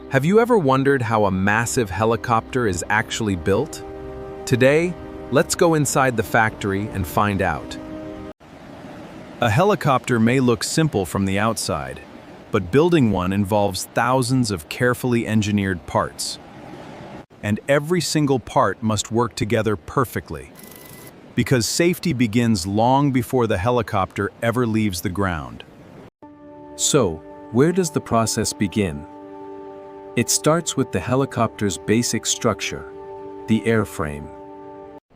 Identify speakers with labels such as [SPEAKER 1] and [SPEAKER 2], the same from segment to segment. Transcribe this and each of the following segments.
[SPEAKER 1] Have you ever wondered how a massive helicopter is actually built? Today, let's go inside the factory and find out. A helicopter may look simple from the outside, but building one involves thousands of carefully engineered parts. And every single part must work together perfectly, because safety begins long before the helicopter ever leaves the ground.
[SPEAKER 2] So, where does the process begin? It starts with the helicopter's basic structure, the airframe.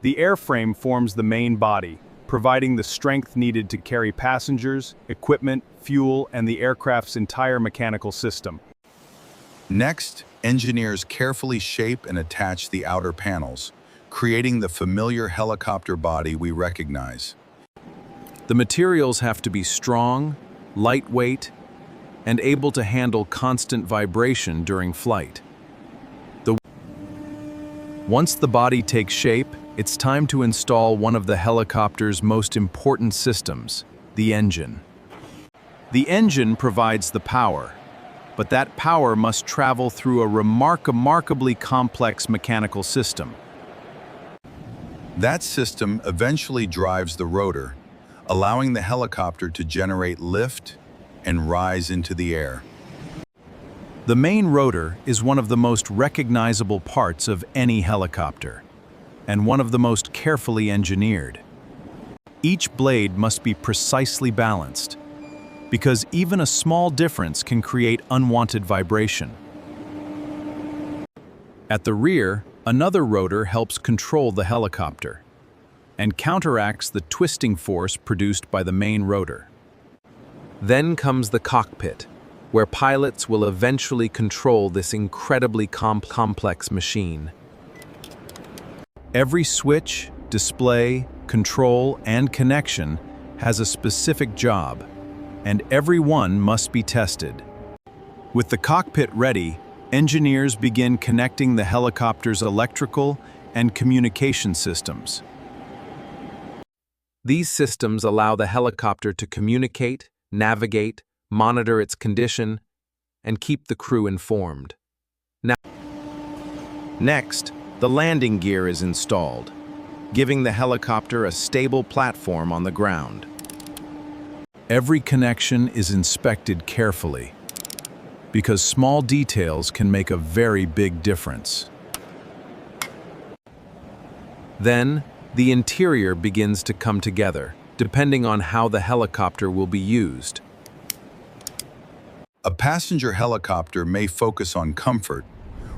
[SPEAKER 3] The airframe forms the main body, providing the strength needed to carry passengers, equipment, fuel, and the aircraft's entire mechanical system.
[SPEAKER 4] Next, engineers carefully shape and attach the outer panels, creating the familiar helicopter body we recognize.
[SPEAKER 1] The materials have to be strong, lightweight, and able to handle constant vibration during flight. Once the body takes shape, it's time to install one of the helicopter's most important systems, the engine. The engine provides the power, but that power must travel through a remarkably complex mechanical system.
[SPEAKER 4] That system eventually drives the rotor, allowing the helicopter to generate lift and rise into the air.
[SPEAKER 1] The main rotor is one of the most recognizable parts of any helicopter, and one of the most carefully engineered. Each blade must be precisely balanced, because even a small difference can create unwanted vibration. At the rear, another rotor helps control the helicopter and counteracts the twisting force produced by the main rotor. Then comes the cockpit, where pilots will eventually control this incredibly complex machine. Every switch, display, control, and connection has a specific job, and every one must be tested. With the cockpit ready, engineers begin connecting the helicopter's electrical and communication systems. These systems allow the helicopter to communicate, navigate, monitor its condition, and keep the crew informed. Next, the landing gear is installed, giving the helicopter a stable platform on the ground. Every connection is inspected carefully, because small details can make a very big difference. Then, the interior begins to come together, depending on how the helicopter will be used.
[SPEAKER 4] A passenger helicopter may focus on comfort,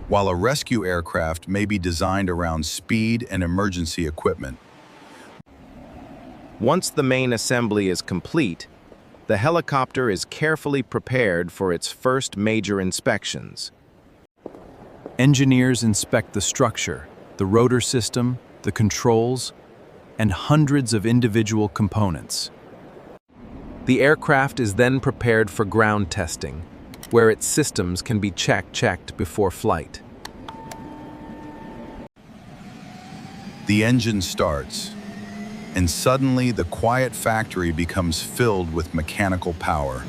[SPEAKER 4] while a rescue aircraft may be designed around speed and emergency equipment.
[SPEAKER 1] Once the main assembly is complete, the helicopter is carefully prepared for its first major inspections. Engineers inspect the structure, the rotor system, the controls, and hundreds of individual components. The aircraft is then prepared for ground testing, where its systems can be checked before flight.
[SPEAKER 4] The engine starts, and suddenly the quiet factory becomes filled with mechanical power.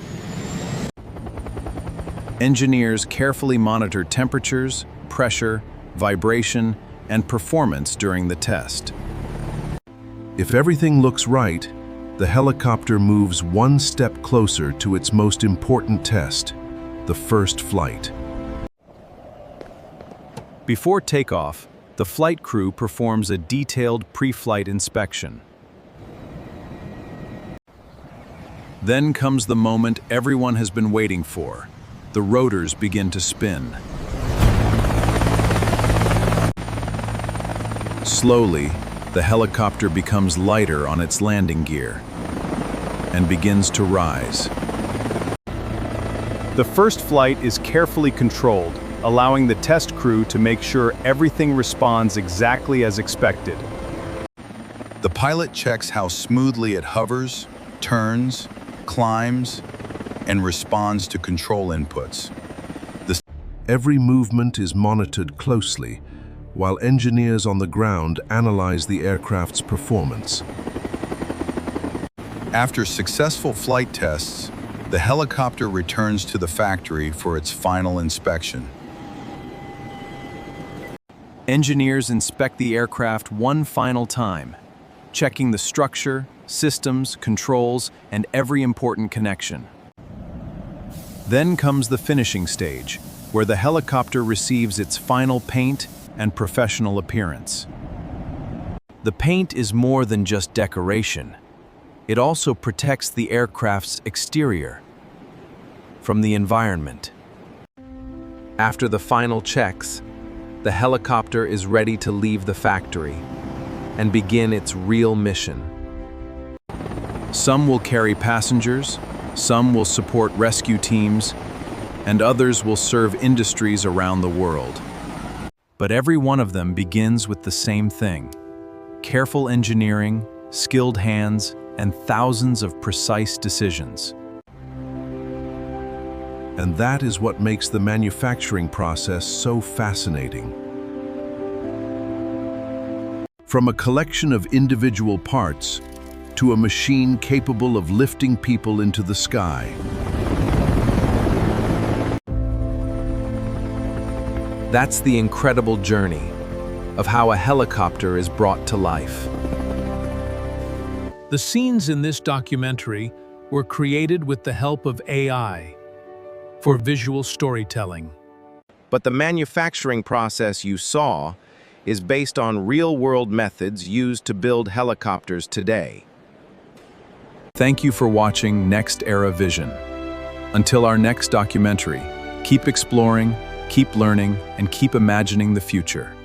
[SPEAKER 1] Engineers carefully monitor temperatures, pressure, vibration, and performance during the test.
[SPEAKER 5] If everything looks right, the helicopter moves one step closer to its most important test, the first flight.
[SPEAKER 1] Before takeoff, the flight crew performs a detailed pre-flight inspection. Then comes the moment everyone has been waiting for. The rotors begin to spin. Slowly, the helicopter becomes lighter on its landing gear and begins to rise.
[SPEAKER 3] The first flight is carefully controlled, allowing the test crew to make sure everything responds exactly as expected.
[SPEAKER 4] The pilot checks how smoothly it hovers, turns, climbs, and responds to control inputs.
[SPEAKER 5] Every movement is monitored closely, while engineers on the ground analyze the aircraft's performance.
[SPEAKER 4] After successful flight tests, the helicopter returns to the factory for its final inspection.
[SPEAKER 3] Engineers inspect the aircraft one final time, checking the structure, systems, controls, and every important connection. Then comes the finishing stage, where the helicopter receives its final paint and professional appearance. The paint is more than just decoration. It also protects the aircraft's exterior from the environment. After the final checks, the helicopter is ready to leave the factory and begin its real mission. Some will carry passengers, some will support rescue teams, and others will serve industries around the world. But every one of them begins with the same thing: careful engineering, skilled hands, and thousands of precise decisions.
[SPEAKER 5] And that is what makes the manufacturing process so fascinating. From a collection of individual parts to a machine capable of lifting people into the sky.
[SPEAKER 1] That's the incredible journey of how a helicopter is brought to life.
[SPEAKER 6] The scenes in this documentary were created with the help of AI for visual storytelling.
[SPEAKER 1] But the manufacturing process you saw is based on real-world methods used to build helicopters today.
[SPEAKER 3] Thank you for watching Next Era Vision. Until our next documentary, keep exploring, keep learning, and keep imagining the future.